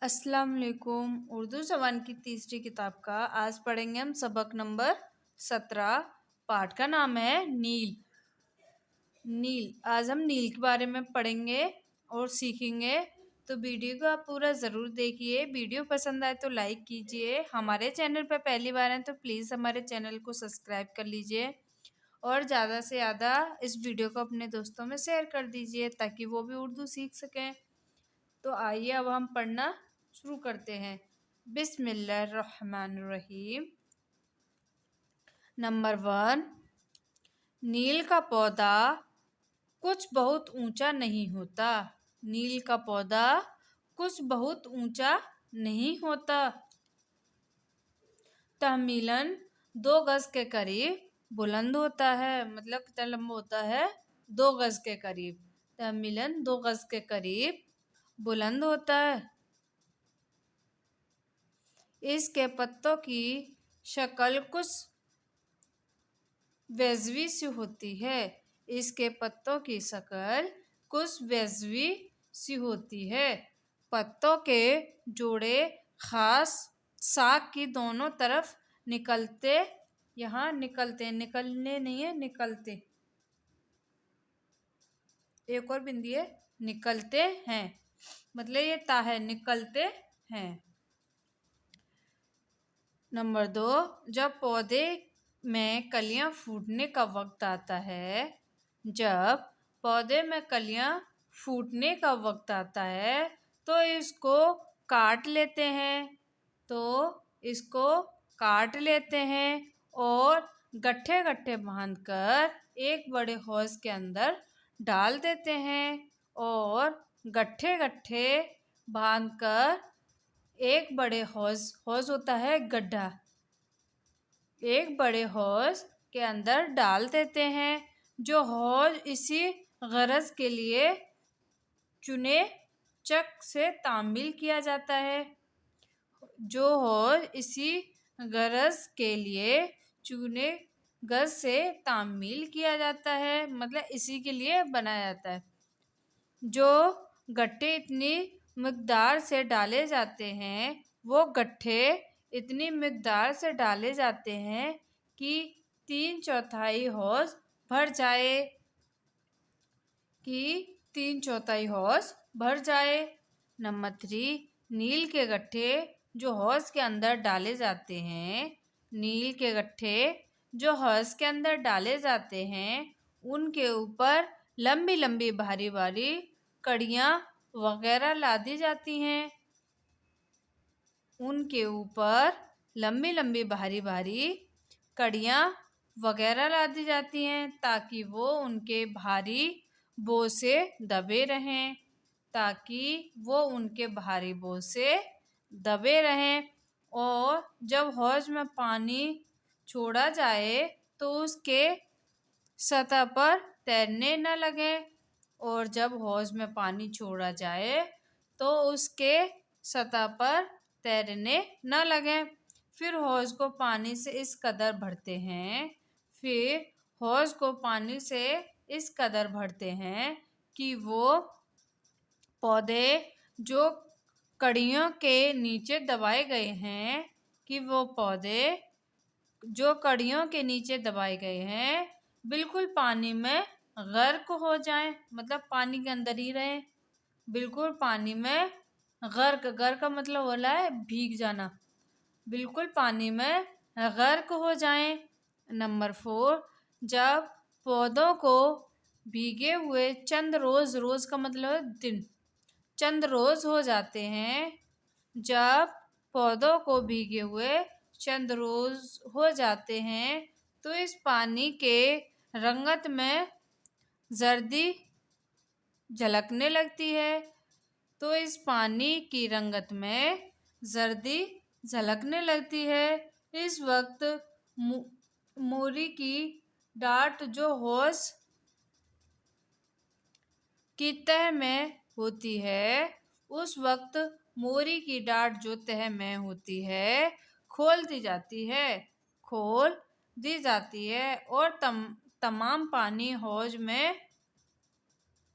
अस्सलाम वालेकुम। उर्दू ज़बान की तीसरी किताब का आज पढ़ेंगे हम सबक नंबर 17। पाठ का नाम है नील। नील आज हम नील के बारे में पढ़ेंगे और सीखेंगे। तो वीडियो को आप पूरा ज़रूर देखिए। वीडियो पसंद आए तो लाइक कीजिए। हमारे चैनल पर पहली बार हैं तो प्लीज़ हमारे चैनल को सब्सक्राइब कर लीजिए और ज़्यादा से ज़्यादा इस वीडियो को अपने दोस्तों में शेयर कर दीजिए ताकि वो भी उर्दू सीख सकें। तो आइए अब हम पढ़ना शुरू करते हैं। बिस्मिल्लाहिर्रहमानिर्रहीम। नंबर 1। नील का पौधा कुछ बहुत ऊंचा नहीं होता। नील का पौधा कुछ बहुत ऊंचा नहीं होता। तहमीलन 2 गज के करीब बुलंद होता है। मतलब कितना लंबा होता है? 2 गज के करीब। तहमीलन 2 गज के करीब बुलंद होता है। इसके पत्तों की शक्ल कुछ वैजवी सी होती है। इसके पत्तों की शक्ल कुछ वैजवी सी होती है। पत्तों के जोड़े खास साख की दोनों तरफ निकलते, यहाँ निकलते, निकलने नहीं है, निकलते, एक और बिंदी है, निकलते हैं, मतलब ये ता है, निकलते हैं। नंबर 2। जब पौधे में कलियां फूटने का वक्त आता है, जब पौधे में कलियां फूटने का वक्त आता है तो इसको काट लेते हैं। तो इसको काट लेते हैं और गट्ठे गट्ठे बांधकर एक बड़े हौज के अंदर डाल देते हैं और गट्ठे गट्ठे बांधकर एक बड़े हौज, हौज होता है गड्ढा, एक बड़े हौज के अंदर डाल देते हैं। जो हौज इसी गरज के लिए चुने चक से तामील किया जाता है। जो हौज इसी गरज के लिए चुने गज से तामील किया जाता है, मतलब इसी के लिए बनाया जाता है। जो गट्ठे इतनी मिक़दार से डाले जाते हैं, वो गट्ठे इतनी मिक़दार से डाले जाते हैं कि 3/4 हौज भर जाए, कि 3/4 हौज भर जाए। नंबर 3। नील के गट्ठे जो हौज के अंदर डाले जाते हैं, नील के गट्ठे जो हौज के अंदर डाले जाते हैं, उनके ऊपर लंबी लंबी भारी भारी कड़ियाँ वगैरह लादी जाती हैं। उनके ऊपर लंबी लंबी भारी भारी कड़ियाँ वगैरह लादी जाती हैं ताकि वो उनके भारी बोझ से दबे रहें, ताकि वो उनके भारी बोझ से दबे रहें। और जब हौज में पानी छोड़ा जाए तो उसके सतह पर तैरने न लगे। और जब हौज में पानी छोड़ा जाए तो उसके सतह पर तैरने न लगे। फिर हौज को पानी से इस कदर भरते हैं, फिर हौज को पानी से इस कदर भरते हैं कि वो पौधे जो कड़ियों के नीचे दबाए गए हैं, कि वो पौधे जो कड़ियों के नीचे दबाए गए हैं बिल्कुल पानी में गर्क हो जाएं, मतलब पानी के अंदर ही रहें, बिल्कुल पानी में गर्क, गर्क का मतलब हो रहा है भीग जाना, बिल्कुल पानी में गर्क हो जाएं। नंबर 4। जब पौधों को भीगे हुए चंद रोज, रोज का मतलब है दिन, चंद रोज हो जाते हैं, जब पौधों को भीगे हुए चंद रोज हो जाते हैं तो इस पानी के रंगत में जर्दी झलकने लगती है। तो इस पानी की रंगत में जर्दी झलकने लगती है। इस वक्त मोरी की डांट जो हौज की तह में होती है, उस वक्त मोरी की डांट जो तह में होती है खोल दी जाती है, खोल दी जाती है और तमाम पानी हौज में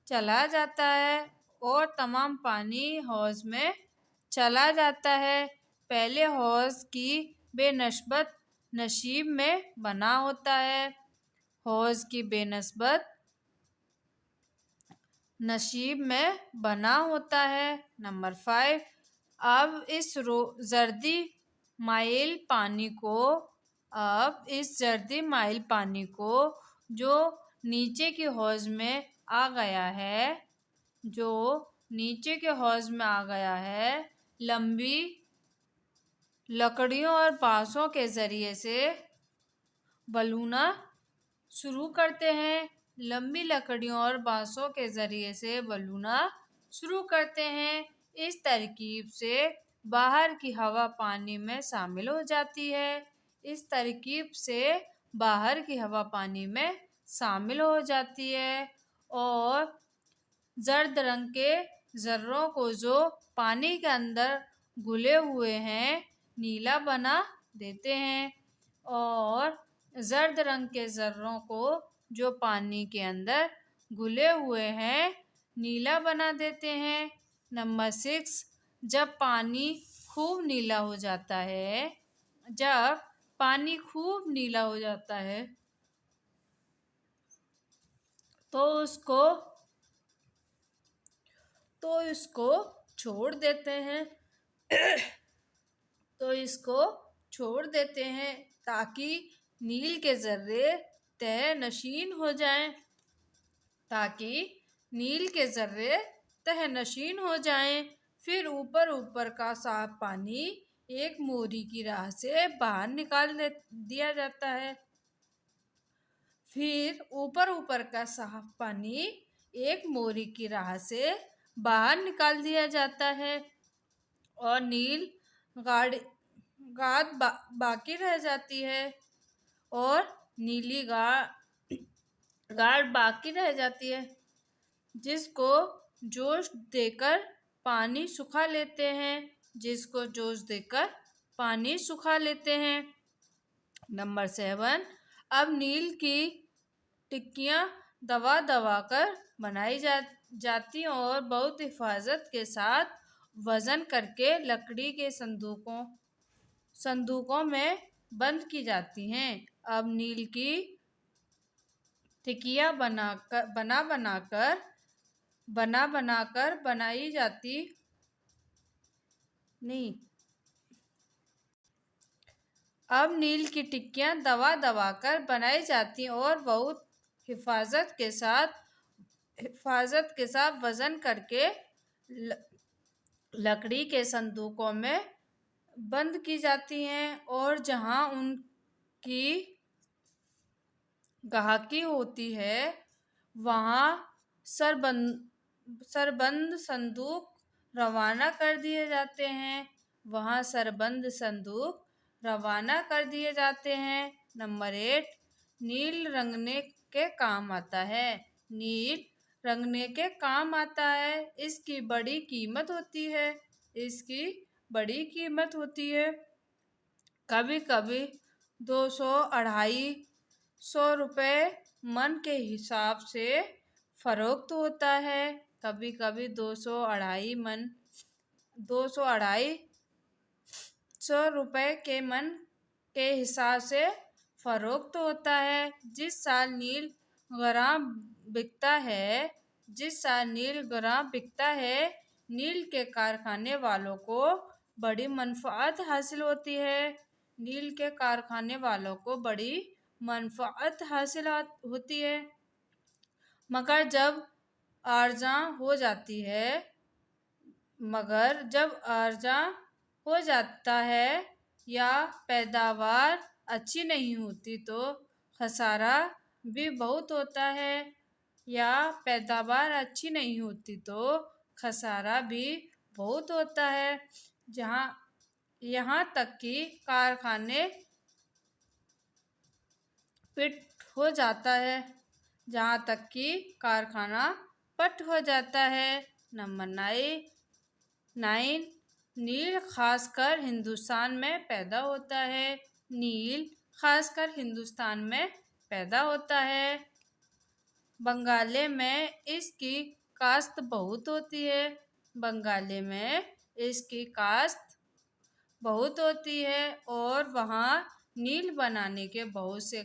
चला जाता है और तमाम पानी हौज में चला जाता है। पहले हौज की बेनस्बत नसीब में बना होता है। हौज की बेनस्बत नसीब में बना होता है। नंबर 5, अब इस जर्दी माइल पानी को जो नीचे की हौज में आ गया है, लंबी लकड़ियों और बांसों के जरिए से बलूना शुरू करते हैं। लंबी लकड़ियों और बांसों के जरिए से बलूना शुरू करते हैं। इस तरकीब से बाहर की हवा पानी में शामिल हो जाती है। और जर्द रंग के जर्रों को जो पानी के अंदर घुले हुए हैं नीला बना देते हैं। और जर्द रंग के जर्रों को जो पानी के अंदर घुले हुए हैं नीला बना देते हैं। नंबर 6, जब पानी खूब नीला हो जाता है तो इसको छोड़ देते हैं ताकि नील के जर्रे तहनशीन हो जाएं। फिर ऊपर का साफ पानी एक मोरी की राह से बाहर निकाल दिया जाता है। और नील गाद बाकी रह जाती है जिसको जोश देकर पानी सुखा लेते हैं। नंबर 7, अब नील की टिक्कियाँ दबा दबा कर बनाई जाती हैं और बहुत हिफाजत के साथ वजन करके लकड़ी के संदूकों में बंद की जाती हैं। अब नील की टिक्कियाँ दबा दबा कर बनाई जाती हैं और बहुत हिफाजत के साथ वजन करके लकड़ी के संदूकों में बंद की जाती हैं। और जहाँ उनकी गाहकी होती है वहाँ सरबंद संदूक रवाना कर दिए जाते हैं। नंबर 8, नील रंगने के काम आता है। इसकी बड़ी कीमत होती है। कभी कभी 200-250 रुपए मन के हिसाब से फरोख्त होता है। कभी कभी 200-250 रुपए के मन के हिसाब से फरोख्त होता है। जिस साल नील ग्राम बिकता है नील के कारखाने वालों को बड़ी मनफाअत हासिल होती है। मगर जब आर्जा हो जाता है या पैदावार अच्छी नहीं होती तो खसारा भी बहुत होता है। यहाँ तक कि कारखाने पट हो जाता है। नंबर 9, नील खासकर हिंदुस्तान में पैदा होता है। बंगाले में इसकी काश्त बहुत होती है। इसकी काश्त बहुत होती है और वहाँ नील बनाने के बहुत से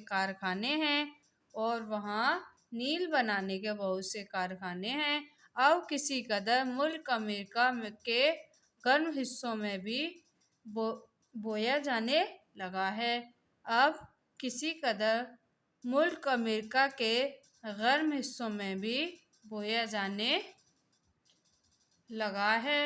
कारखाने हैं अब किसी कदर मुल्क अमेरिका के गर्म हिस्सों में भी बोया जाने लगा है। अब किसी कदर मुल्क अमेरिका के गर्म हिस्सों में भी बोया जाने लगा है।